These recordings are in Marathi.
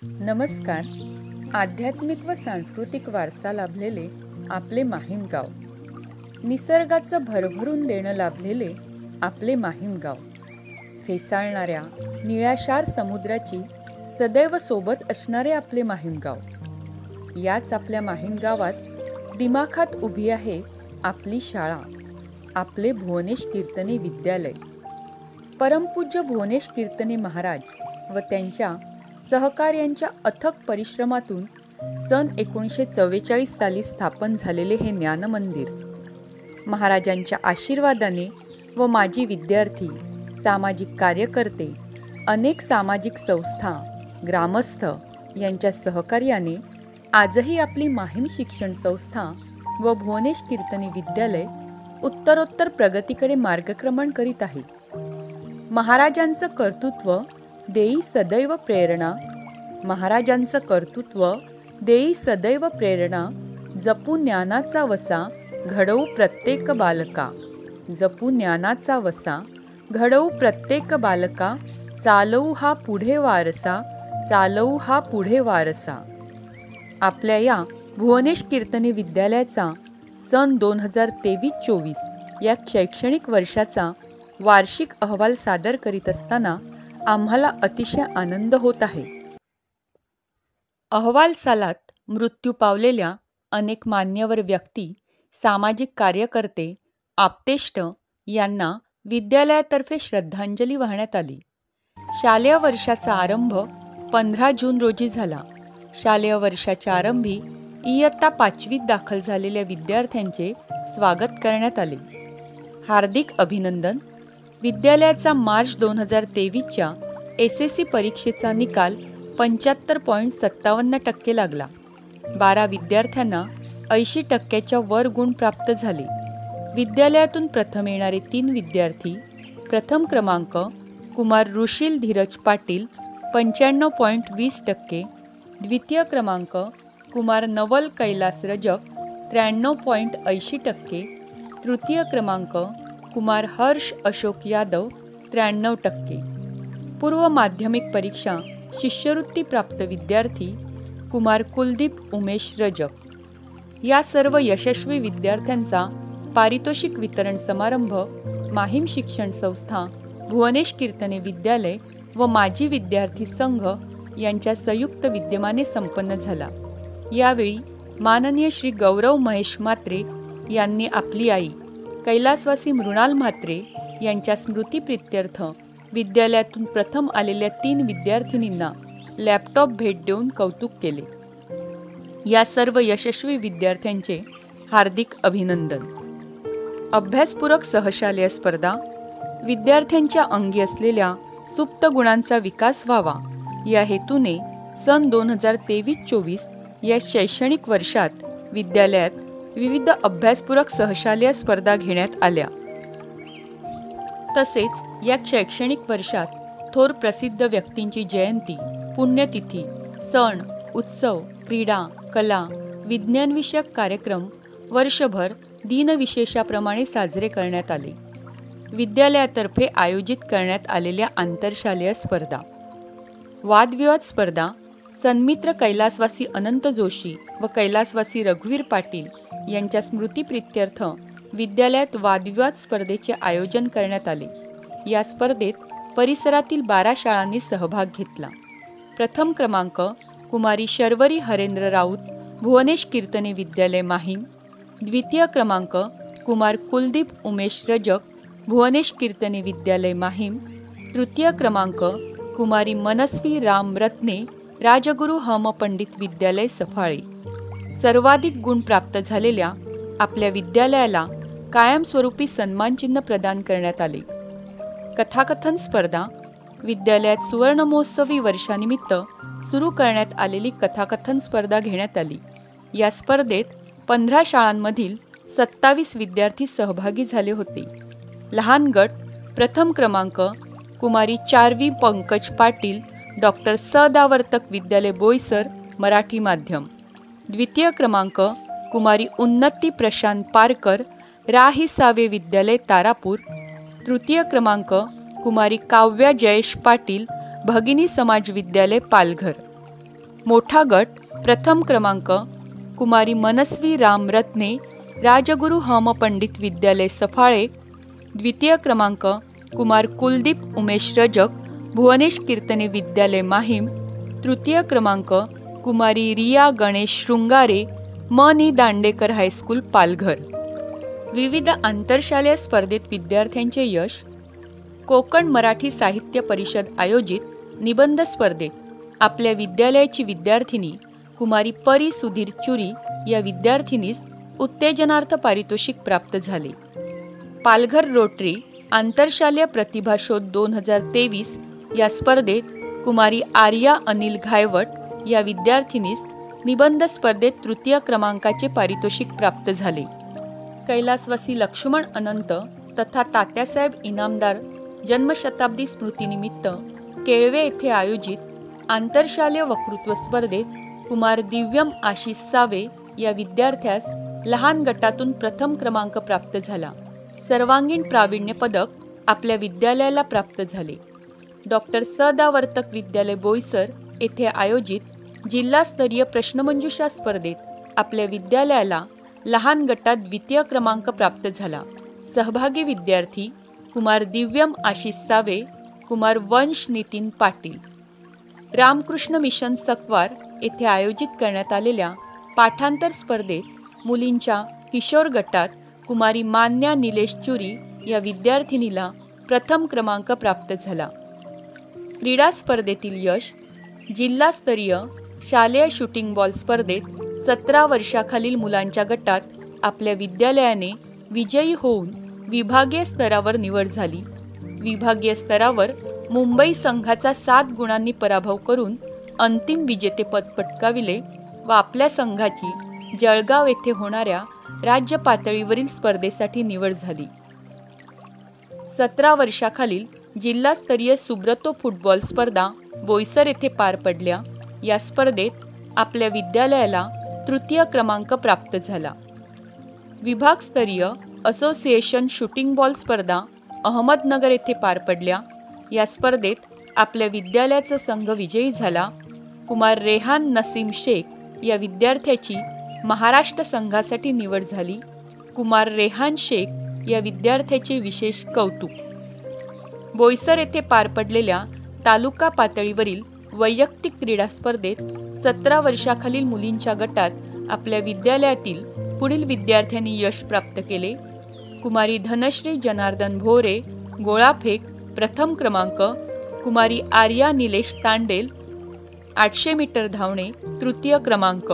नमस्कार. आध्यात्मिक व सांस्कृतिक वारसा लाभलेले आपले माहीम गाव, निसर्गाचं भरभरून देणं लाभलेले आपले माहीम गाव, फेसाळणाऱ्या निळाशार समुद्राची सदैव सोबत असणारे आपले माहीम गाव. याच आपल्या माहीम गावात दिमाखात उभी आहे आपली शाळा, आपले भुवनेश कीर्तने विद्यालय. परमपूज्य भुवनेश कीर्तने महाराज व त्यांच्या सहकार्यांच्या अथक परिश्रमातून सन 1944 साली स्थापन झालेले हे ज्ञान मंदिर, महाराजांच्या आशीर्वादाने व माजी विद्यार्थी, सामाजिक कार्यकर्ते, अनेक सामाजिक संस्था, ग्रामस्थ यांच्या सहकार्याने आजही आपली माहीम शिक्षण संस्था व भुवनेश कीर्तने विद्यालय उत्तरोत्तर प्रगतीकडे मार्गक्रमण करीत आहे. महाराजांचं कर्तृत्व देई सदैव प्रेरणा, महाराजांचं कर्तृत्व देई सदैव प्रेरणा, जपू ज्ञानाचा वसा घडवू प्रत्येक बालका, जपू ज्ञानाचा वसा घडवू प्रत्येक बालका, चालवू हा पुढे वारसा, चालवू हा पुढे वारसा. आपल्या या भुवनेश कीर्तने विद्यालयाचा सन 2023-24 या शैक्षणिक वर्षाचा वार्षिक अहवाल सादर करीत असताना आम्हाला अतिशय आनंद होत आहे. अहवाल सालात मृत्यू पावलेल्या अनेक मान्यवर व्यक्ती, सामाजिक कार्यकर्ते, आप्तेष्ट यांना विद्यालयातर्फे श्रद्धांजली वाहण्यात आली. शालेय वर्षाचा आरंभ 15 जून रोजी झाला. शालेय वर्षाच्या आरंभी इयत्ता 5वीत दाखल झालेल्या विद्यार्थ्यांचे स्वागत करण्यात आले. हार्दिक अभिनंदन. विद्यालयाचा मार्च 2023च्या SSC परीक्षेचा निकाल 75.57% लागला. 12 विद्यार्थ्यांना 80% वर गुण प्राप्त झाले. विद्यालयातून प्रथम येणारे 3 विद्यार्थी: प्रथम क्रमांक कुमार ऋषील धीरज पाटील 95.20%, द्वितीय क्रमांक कुमार नवल कैलास रजक 93.80%, तृतीय क्रमांक कुमार हर्ष अशोक यादव 93%. पूर्व माध्यमिक परीक्षा शिष्यवृत्ती प्राप्त विद्यार्थी कुमार कुलदीप उमेश रजक. या सर्व यशस्वी विद्यार्थ्यांचा पारितोषिक वितरण समारंभ माहीम शिक्षण संस्था, भुवनेश कीर्तने विद्यालय व माजी विद्यार्थी संघ यांच्या संयुक्त विद्यमाने संपन्न झाला. यावेळी माननीय श्री गौरव महेश म्हात्रे यांनी आपली आई कैलासवासी मृणाल म्हात्रे यांच्या स्मृतिप्रित्यर्थ विद्यालयातून प्रथम आलेल्या 3 विद्यार्थिनींना लॅपटॉप भेट देऊन कौतुक केले. या सर्व यशस्वी विद्यार्थ्यांचे हार्दिक अभिनंदन. अभ्यासपूरक सहशालेय स्पर्धा, विद्यार्थ्यांच्या अंगी असलेल्या सुप्त गुणांचा विकास व्हावा या हेतूने सन 2023-24 या शैक्षणिक वर्षात विद्यालयात विविध अभ्यासपूरक सहशालेय स्पर्धा घेण्यात आल्या. तसेच या शैक्षणिक वर्षात थोर प्रसिद्ध व्यक्तींची जयंती, पुण्यतिथी, सण, उत्सव, क्रीडा, कला, विज्ञानविषयक कार्यक्रम वर्षभर दिनविशेषाप्रमाणे साजरे करण्यात आले. विद्यालयातर्फे आयोजित करण्यात आलेल्या आंतरशालेय स्पर्धा, वादविवाद स्पर्धा, सन्मित्र कैलासवासी अनंत जोशी व कैलासवासी रघुवीर पाटील यांच्या स्मृतिप्रित्यर्थ विद्यालयात वादविवाद स्पर्धेचे आयोजन करण्यात आले. या स्पर्धेत परिसरातील 12 शाळांनी सहभाग घेतला. प्रथम क्रमांक कुमारी शर्वरी हरेंद्र राऊत, भुवनेश कीर्तने विद्यालय माहीम, द्वितीय क्रमांक कुमार कुलदीप उमेश रजक, भुवनेश कीर्तने विद्यालय माहीम, तृतीय क्रमांक कुमारी मनस्वी राम रत्ने, राजगुरु हम पंडित विद्यालय सफाळे. सर्वाधिक गुण प्राप्त झालेल्या आपल्या विद्यालयाला कायमस्वरूपी सन्मानचिन्ह प्रदान करण्यात आले. कथाकथन स्पर्धा, विद्यालयात सुवर्ण महोत्सवी वर्षानिमित्त सुरू करण्यात आलेली कथाकथन स्पर्धा घेण्यात आली. या स्पर्धेत 15 शाळांमधील 27 विद्यार्थी सहभागी झाले होते. लहान गट, प्रथम क्रमांक कुमारी चारवी पंकज पाटील, डॉक्टर सदावर्तक विद्यालय बोईसर, मराठी माध्यम. द्वितीय क्रमांक कुमारी उन्नती प्रशांत पारकर, राही सावे विद्यालय तारापूर. तृतीय क्रमांक कुमारी काव्या जयेश पाटील, भगिनी समाज विद्यालय पालघर. मोठा गट प्रथम क्रमांक कुमारी मनस्वी राम रत्ने राजगुरु हम पंडित विद्यालय सफाळे, द्वितीय क्रमांक कुमार कुलदीप उमेश रजक भुवनेश कीर्तने विद्यालय माहीम, तृतीय क्रमांक कुमारी रिया गणेश शृंगारे मनी दांडेकर हायस्कूल पालघर. विविध आंतरशालेय स्पर्धेत विद्यार्थ्यांचे यश. कोकण मराठी साहित्य परिषद आयोजित निबंध स्पर्धेत आपल्या विद्यालयाची विद्यार्थिनी कुमारी परी सुधीर चुरी या विद्यार्थिनीस उत्तेजनार्थ पारितोषिक प्राप्त झाले. पालघर रोटरी आंतरशालेय प्रतिभा शोध 2023 या स्पर्धेत कुमारी आर्या अनिल घायवट या विद्यार्थिनीस निबंध स्पर्धेत तृतीय क्रमांकाचे पारितोषिक प्राप्त झाले. कैलासवासी लक्ष्मण अनंत तथा तात्यासाहेब इनामदार जन्मशताब्दी स्मृतीनिमित्त केळवे येथे आयोजित आंतरशालेय वक्तृत्व स्पर्धेत कुमार दिव्यम आशिष सावे या विद्यार्थ्यास लहान गटातून प्रथम क्रमांक प्राप्त झाला. सर्वांगीण प्रावीण्य पदक आपल्या विद्यालयाला प्राप्त झाले. डॉक्टर सदावर्तक विद्यालय बोईसर येथे आयोजित जिल्हास्तरीय प्रश्नमंजुषा स्पर्धेत आपल्या विद्यालयाला लहान गटात द्वितीय क्रमांक प्राप्त झाला. सहभागी विद्यार्थी कुमार दिव्यम आशिष सावे, कुमार वंश नितीन पाटील. रामकृष्ण मिशन सकवार येथे आयोजित करण्यात आलेल्या पाठांतर स्पर्धेत मुलींच्या किशोर गटात कुमारी मान्या निलेश चुरी या विद्यार्थिनीला प्रथम क्रमांक प्राप्त झाला. क्रीडा स्पर्धेतील यश. जिल्हास्तरीय शालेय शूटिंग बॉल स्पर्धेत 17 वर्षाखालील मुलांच्या गटात आपल्या विद्यालयाने विजयी होऊन विभागीय स्तरावर निवड झाली. विभागीय स्तरावर मुंबई संघाचा 7 गुणांनी पराभव करून अंतिम विजेतेपद पटकाविले व आपल्या संघाची जळगाव येथे होणाऱ्या राज्य पातळीवरील स्पर्धेसाठी निवड झाली. 17 वर्षाखालील जिल्हास्तरीय सुब्रतो फुटबॉल स्पर्धा बोईसर येथे पार पडल्या. या स्पर्धेत आपल्या विद्यालयाला तृतीय क्रमांक प्राप्त झाला. विभागस्तरीय असोसिएशन शूटिंग बॉल स्पर्धा अहमदनगर येथे पार पडल्या. या स्पर्धेत आपल्या विद्यालयाचा संघ विजयी झाला. कुमार रेहान नसीम शेख या विद्यार्थ्याची महाराष्ट्र संघासाठी निवड झाली. कुमार रेहान शेख या विद्यार्थ्याचे विशेष कौतुक. बोईसर येथे पार पडलेल्या तालुका पातळीवरील वैयक्तिक क्रीडा स्पर्धेत 17 वर्षाखालील मुलींच्या गटात आपल्या विद्यालयातील पुढील विद्यार्थ्यांनी यश प्राप्त केले. कुमारी धनश्री जनार्दन भोरे गोळाफेक प्रथम क्रमांक, कुमारी आर्या निलेश तांडेल 800 मीटर धावणे तृतीय क्रमांक.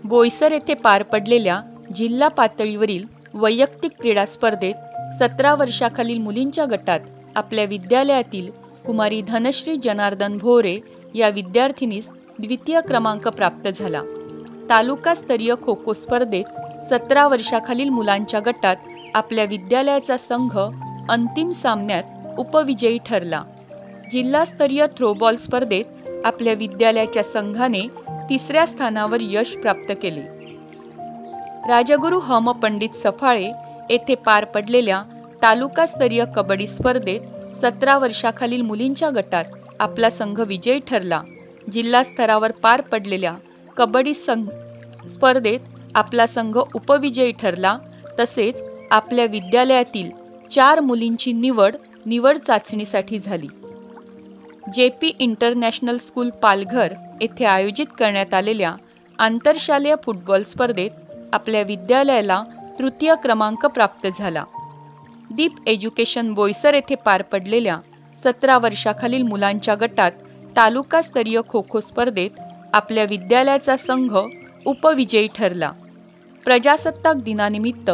बोईसर येथे पार पडलेल्या जिल्हा पातळीवरील वैयक्तिक क्रीडा स्पर्धेत 17 वर्षाखालील मुलींच्या गटात आपल्या विद्यालयातील कुमारी धनश्री जनार्दन भोरे या विद्यार्थिनीस द्वितीय क्रमांक प्राप्त झाला. तालुकास्तरीय खो खो स्पर्धेत 17 वर्षाखालील मुलांच्या गटात आपल्या विद्यालयाचा संघ अंतिम सामन्यात उपविजयी ठरला. जिल्हास्तरीय थ्रोबॉल स्पर्धेत आपल्या विद्यालयाच्या संघाने 3ऱ्या स्थानावर यश प्राप्त केले. राजगुरु हम पंडित सफाळे येथे पार पडलेल्या तालुकास्तरीय कबड्डी स्पर्धेत 17 वर्षाखालील मुलींच्या गटात आपला संघ विजयी ठरला. जिल्हा स्तरावर पार पडलेल्या कबड्डी स्पर्धेत आपला संघ उपविजयी ठरला. तसेच आपल्या विद्यालयातील 4 मुलींची निवड चाचणीसाठी झाली. JP इंटरनॅशनल स्कूल पालघर येथे आयोजित करण्यात आलेल्या आंतरशालेय फुटबॉल स्पर्धेत आपल्या विद्यालयाला तृतीय क्रमांक प्राप्त झाला. दीप एज्युकेशन बोईसर येथे पार पडलेल्या 17 वर्षाखालील मुलांच्या गटात तालुकास्तरीय खो खो स्पर्धेत आपल्या विद्यालयाचा संघ उपविजयी ठरला. प्रजासत्ताक दिनानिमित्त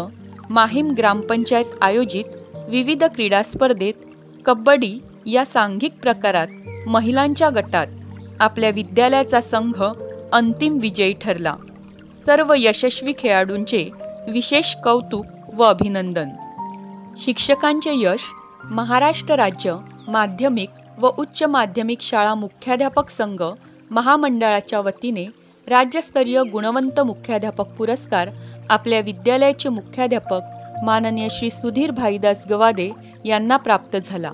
माहीम ग्रामपंचायत आयोजित विविध क्रीडा स्पर्धेत कबड्डी या सांघिक प्रकारात महिलांच्या गटात आपल्या विद्यालयाचा संघ अंतिम विजयी ठरला. सर्व यशस्वी खेळाडूंचे विशेष कौतुक व अभिनंदन. शिक्षकांचे यश. महाराष्ट्र राज्य माध्यमिक व उच्च माध्यमिक शाळा मुख्याध्यापक संघ महामंडळाच्या वतीने राज्यस्तरीय गुणवंत मुख्याध्यापक पुरस्कार आपल्या विद्यालयाचे मुख्याध्यापक माननीय श्री सुधीर भाईदास गवादे यांना प्राप्त झाला.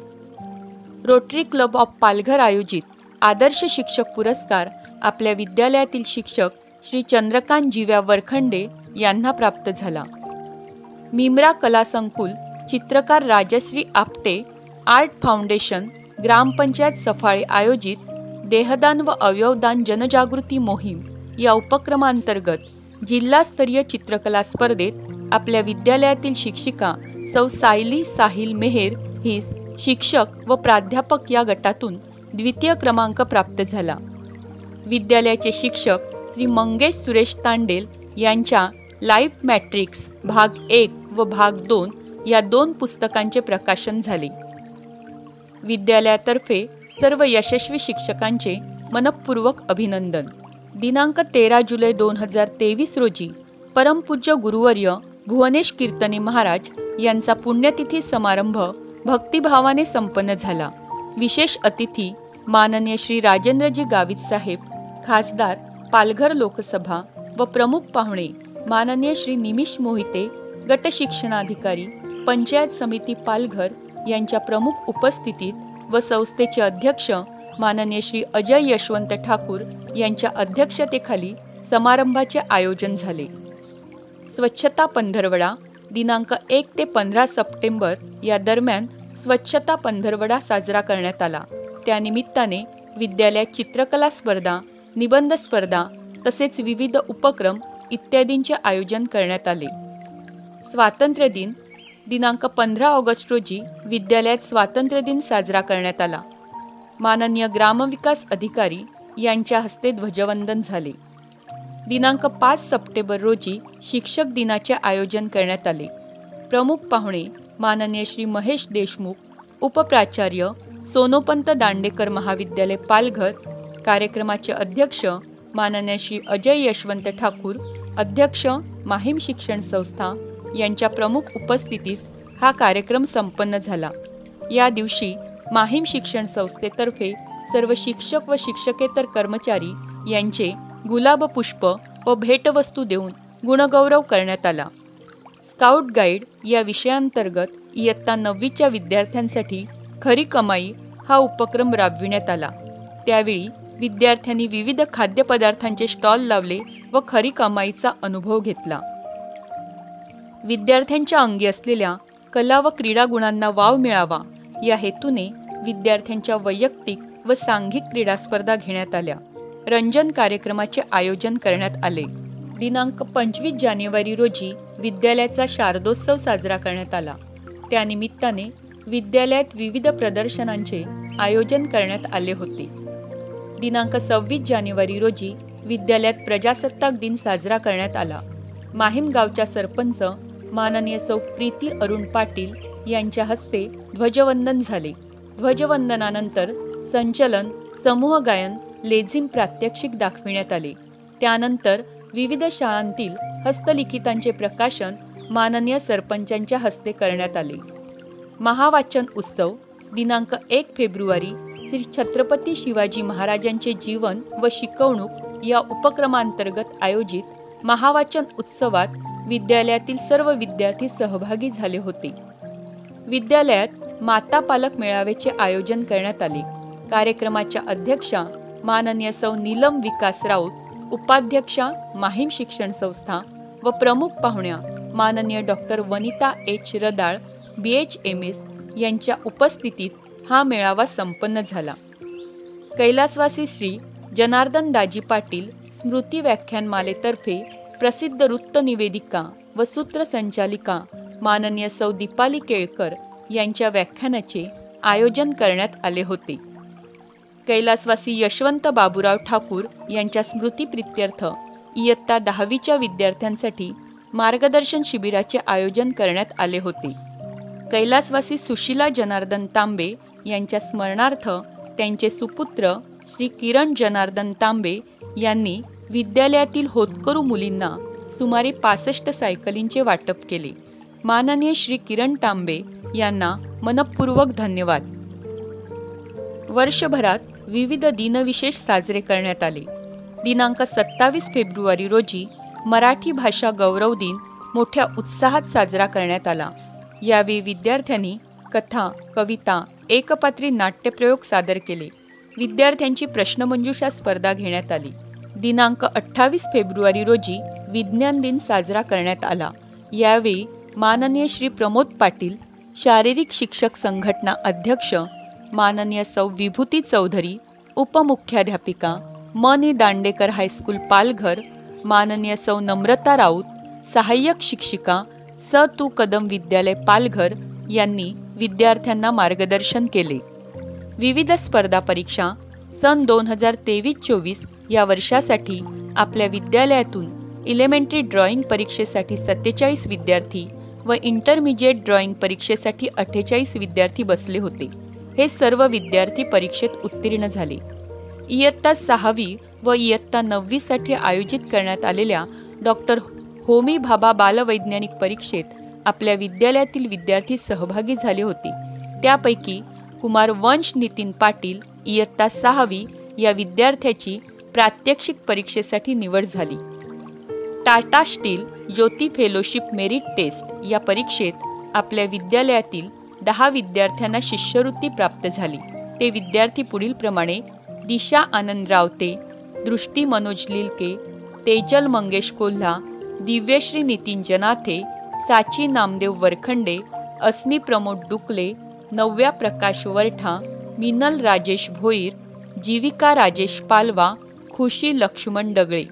रोटरी क्लब ऑफ पालघर आयोजित आदर्श शिक्षक पुरस्कार आपल्या विद्यालयातील शिक्षक श्री चंद्रकांत जीव्या वरखंडे यांना प्राप्त झाला. मिमरा कला संकुल, चित्रकार राजश्री आपटे, आर्ट फाउंडेशन, ग्रामपंचायत सफाळे आयोजित देहदान व अवयवदान जनजागृती मोहीम या उपक्रमांतर्गत जिल्हास्तरीय चित्रकला स्पर्धेत आपल्या विद्यालयातील शिक्षिका सौ सायली साहिल मेहेर हिस शिक्षक व प्राध्यापक या गटातून द्वितीय क्रमांक प्राप्त झाला. विद्यालयाचे शिक्षक श्री मंगेश सुरेश तांडेल यांच्या लाईफ मॅट्रिक्स भाग 1 व भाग 2 या 2 पुस्तकांचे प्रकाशन झाले. विद्यालयातर्फे सर्व यशस्वी शिक्षकांचे मनःपूर्वक अभिनंदन. दिनांक 13 जुलै 2023 रोजी परमपूज्य गुरुवर्य भुवनेश कीर्तने महाराज यांचा पुण्यतिथी समारंभ भक्तिभावाने संपन्न झाला. विशेष अतिथी माननीय श्री राजेंद्रजी गावित साहेब, खासदार पालघर लोकसभा व प्रमुख पाहुणे माननीय श्री निमिष मोहिते, गट शिक्षणाधिकारी, पंचायत समिती पालघर यांच्या प्रमुख उपस्थितीत व संस्थेचे अध्यक्ष माननीय श्री अजय यशवंत ठाकूर यांच्या अध्यक्षतेखाली समारंभाचे आयोजन झाले. स्वच्छता पंधरवडा दिनांक 1 ते 15 सप्टेंबर या दरम्यान स्वच्छता पंधरवडा साजरा करण्यात आला. त्यानिमित्ताने विद्यालयात चित्रकला स्पर्धा, निबंध स्पर्धा तसेच विविध उपक्रम इत्यादींचे आयोजन करण्यात आले. स्वातंत्र्य दिन दिनांक 15 ऑगस्ट रोजी विद्यालयात स्वातंत्र्य दिन साजरा करण्यात आला. माननीय ग्रामविकास अधिकारी यांच्या हस्ते ध्वजवंदन झाले. दिनांक 5 सप्टेंबर रोजी शिक्षक दिनाचे आयोजन करण्यात आले. प्रमुख पाहुणे माननीय श्री महेश देशमुख, उपप्राचार्य सोनोपंत दांडेकर महाविद्यालय पालघर, कार्यक्रमाचे अध्यक्ष माननीय श्री अजय यशवंत ठाकूर, अध्यक्ष माहीम शिक्षण संस्था यांच्या प्रमुख उपस्थितीत हा कार्यक्रम संपन्न झाला. या दिवशी माहीम शिक्षण संस्थेतर्फे सर्व शिक्षक व शिक्षकेतर कर्मचारी यांचे गुलाब पुष्प व भेटवस्तू देऊन गुणगौरव करण्यात आला. स्काउट गाईड या विषयांतर्गत इयत्ता 9वीच्या विद्यार्थ्यांसाठी खरी कमाई हा उपक्रम राबविण्यात आला. त्यावेळी विद्यार्थ्यांनी विविध खाद्यपदार्थांचे स्टॉल लावले व खरी कमाईचा अनुभव घेतला. विद्यार्थ्यांच्या अंगी असलेल्या कला व क्रीडा गुणांना वाव मिळावा या हेतूने विद्यार्थ्यांच्या वैयक्तिक व सांघिक क्रीडा स्पर्धा घेण्यात आल्या. रंजन कार्यक्रमाचे आयोजन करण्यात आले. दिनांक 25 जानेवारी रोजी विद्यालयाचा शारदोत्सव साजरा करण्यात आला. त्यानिमित्ताने विद्यालयात विविध प्रदर्शनांचे आयोजन करण्यात आले होते. दिनांक 26 जानेवारी रोजी विद्यालयात प्रजासत्ताक दिन साजरा करण्यात आला. माहीम गावच्या सरपंच माननीय सौ प्रीती अरुण पाटील यांच्या हस्ते ध्वजवंदन झाले. ध्वजवंदनानंतर संचलन, समूह गायन, लेझिम प्रात्यक्षिक दाखविण्यात आले. त्यानंतर विविध शाळांतील हस्तलिखितांचे प्रकाशन माननीय सरपंचांच्या हस्ते करण्यात आले. महावाचन उत्सव दिनांक 1 फेब्रुवारी श्री छत्रपती शिवाजी महाराजांचे जीवन व शिकवणूक या उपक्रमांतर्गत आयोजित महावाचन उत्सवात विद्यालयातील सर्व विद्यार्थी सहभागी झाले होते. विद्यालयात माता पालक मेळाव्याचे आयोजन करण्यात आले. कार्यक्रमाच्या अध्यक्षा माननीय सौ नीलम विकास राऊत, उपाध्यक्षा माहीम शिक्षण संस्था व प्रमुख पाहुण्या माननीय डॉक्टर वनिता एच रदाळ, BHMS यांच्या उपस्थितीत हा मेळावा संपन्न झाला. कैलासवासी श्री जनार्दन दाजी पाटील स्मृती व्याख्यानमालेतर्फे प्रसिद्ध वृत्त निवेदिका व सूत्रसंचालिका माननीय सौ दीपाली केळकर यांच्या व्याख्यानाचे आयोजन करण्यात आले होते. कैलासवासी यशवंत बाबूराव ठाकूर यांच्या स्मृतीप्रित्यर्थ इयत्ता 10वीच्या विद्यार्थ्यांसाठी मार्गदर्शन शिबिराचे आयोजन करण्यात आले होते. कैलासवासी सुशीला जनार्दन तांबे यांच्या स्मरणार्थ त्यांचे सुपुत्र श्री किरण जनार्दन तांबे यांनी विद्यालयातील होतकरू मुलींना सुमारे 65 सायकलींचे वाटप केले. माननीय श्री किरण तांबे यांना मनःपूर्वक धन्यवाद. वर्षभरात विविध दिनविशेष साजरे करण्यात आले. दिनांक 27 फेब्रुवारी रोजी मराठी भाषा गौरव दिन मोठ्या उत्साहात साजरा करण्यात आला. यावेळी विद्यार्थ्यांनी कथा, कविता, एकपात्री नाट्यप्रयोग सादर केले. विद्यार्थ्यांची प्रश्नमंजुषा स्पर्धा घेण्यात आली. दिनांक 28 फेब्रुवारी रोजी विज्ञान दिन साजरा करण्यात आला. यावेळी माननीय श्री प्रमोद पाटील, शारीरिक शिक्षक संघटना अध्यक्ष माननीय सौ विभूती चौधरी, उपमुख्याध्यापिका म.नि. दांडेकर हायस्कूल पालघर, माननीय सौ नम्रता राऊत, सहाय्यक शिक्षिका स. तु. कदम विद्यालय पालघर यांनी विद्यार्थ्यांना मार्गदर्शन केले. विविध स्पर्धा परीक्षा सन 2023-24 या वर्षासाठी आपल्या विद्यालयातून एलिमेंटरी ड्रॉइंग परीक्षेसाठी 47 विद्यार्थी व इंटरमिजिएट ड्रॉइंग परीक्षेसाठी 48 विद्यार्थी बसले होते. हे सर्व विद्यार्थी परीक्षेत उत्तीर्ण झाले. इयत्ता 6वी व इयत्ता 9वी साठी आयोजित करण्यात आलेल्या डॉक्टर होमी भाभा बालवैज्ञानिक परीक्षेत आपल्या विद्यालयातील विद्यार्थी सहभागी झाले होते. त्यापैकी कुमार वंश नितीन पाटील इयत्ता 6वी या विद्यार्थ्याची प्रात्यक्षिक परीक्षेसाठी निवड झाली. टाटा स्टील ज्योती फेलोशिप मेरिट टेस्ट या परीक्षेत आपल्या विद्यालयातील 10 विद्यार्थ्यांना शिष्यवृत्ती प्राप्त झाली. ते विद्यार्थी पुढील प्रमाणे: दिशा आनंद रावते, दृष्टी मनोज लिलके, तेजल मंगेश कोल्हा, दिव्यश्री नितीन जनाथे, साची नामदेव वरखंडे, अस्मी प्रमोद डुकले, नव्या प्रकाश वरठा, मिनल राजेश भोईर, जीविका राजेश पालवा, खुशी लक्ष्मण डगळे.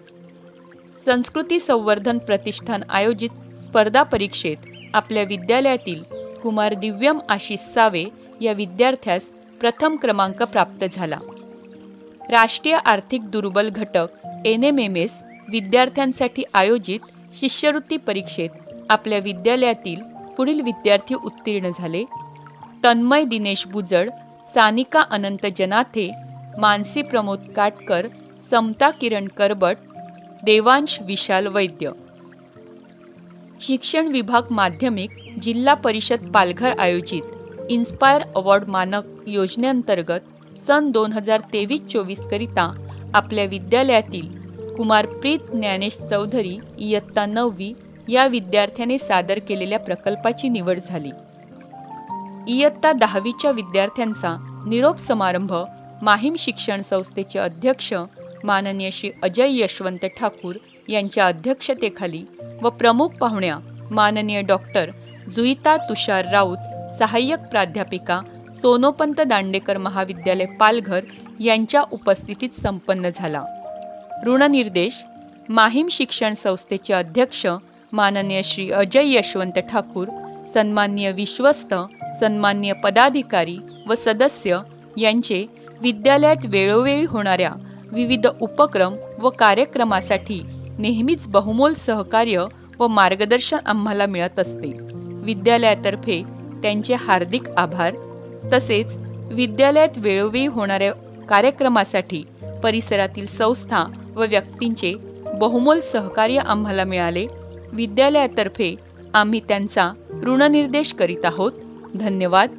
संस्कृती संवर्धन प्रतिष्ठान आयोजित स्पर्धा परीक्षेत आपल्या विद्यालयातील कुमार दिव्यम आशिष सावे या विद्यार्थ्यास प्रथम क्रमांक प्राप्त झाला. राष्ट्रीय आर्थिक दुर्बल घटक NMMS विद्यार्थ्यांसाठी आयोजित शिष्यवृत्ती परीक्षेत आपल्या विद्यालयातील पुढील विद्यार्थी उत्तीर्ण झाले: तन्मय दिनेश बुजड, सानिका अनंत जनाथे, मानसी प्रमोद काटकर, समता किरण करबट, देवांश विशाल वैद्य. शिक्षण विभाग माध्यमिक जिल्हा परिषद पालघर आयोजित इन्स्पायर अवॉर्ड मानक योजनेअंतर्गत सन 2023-24 करिता आपल्या विद्यालयातील कुमार प्रीत ज्ञानेश चौधरी इयत्ता 9वी या विद्यार्थ्याने सादर केलेल्या प्रकल्पाची निवड झाली. इयत्ता 10वीच्या विद्यार्थ्यांचा निरोप समारंभ माहीम शिक्षण संस्थेचे अध्यक्ष माननीय श्री अजय यशवंत ठाकूर यांच्या अध्यक्षतेखाली व प्रमुख पाहुण्या माननीय डॉक्टर जुईता तुषार राऊत, सहाय्यक प्राध्यापिका सोनोपंत दांडेकर महाविद्यालय पालघर यांच्या उपस्थितीत संपन्न झाला. ऋणनिर्देश माहीम शिक्षण संस्थेचे अध्यक्ष माननीय श्री अजय यशवंत ठाकूर, सन्माननीय विश्वस्त, सन्माननीय पदाधिकारी व सदस्य यांचे विद्यालयात वेळोवेळी होणाऱ्या विविध उपक्रम व कार्यक्रमासाठी नेहमीच बहुमोल सहकार्य व मार्गदर्शन आम्हाला मिळत असते. विद्यालयातर्फे त्यांचे हार्दिक आभार. तसेच विद्यालयात वेळोवेळी होणाऱ्या कार्यक्रमासाठी परिसरातील संस्था व व्यक्तींचे बहुमोल सहकार्य आम्हाला मिळाले. विद्यालयातर्फे आम्ही त्यांचा ऋणनिर्देश करीत आहोत. धन्यवाद.